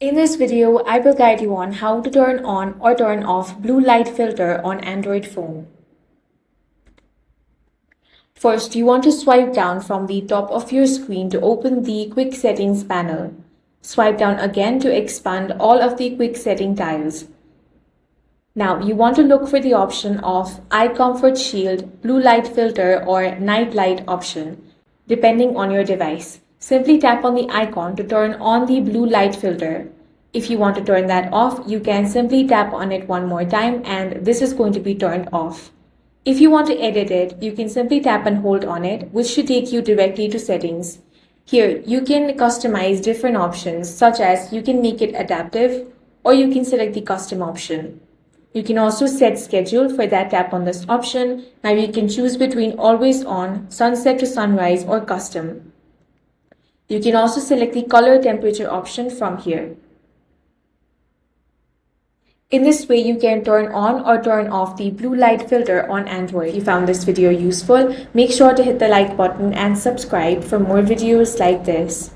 In this video, I will guide you on how to turn on or turn off blue light filter on Android phone. First, you want to swipe down from the top of your screen to open the quick settings panel. Swipe down again to expand all of the quick setting tiles. Now, you want to look for the option of Eye Comfort Shield, Blue Light Filter or Night Light option, depending on your device. Simply tap on the icon to turn on the blue light filter. If you want to turn that off, you can simply tap on it one more time and this is going to be turned off. If you want to edit it, you can simply tap and hold on it, which should take you directly to settings. Here, you can customize different options, such as you can make it adaptive or you can select the custom option. You can also set schedule. For that, tap on this option. Now you can choose between always on, sunset to sunrise or custom. You can also select the color temperature option from here. In this way, you can turn on or turn off the blue light filter on Android. If you found this video useful, make sure to hit the like button and subscribe for more videos like this.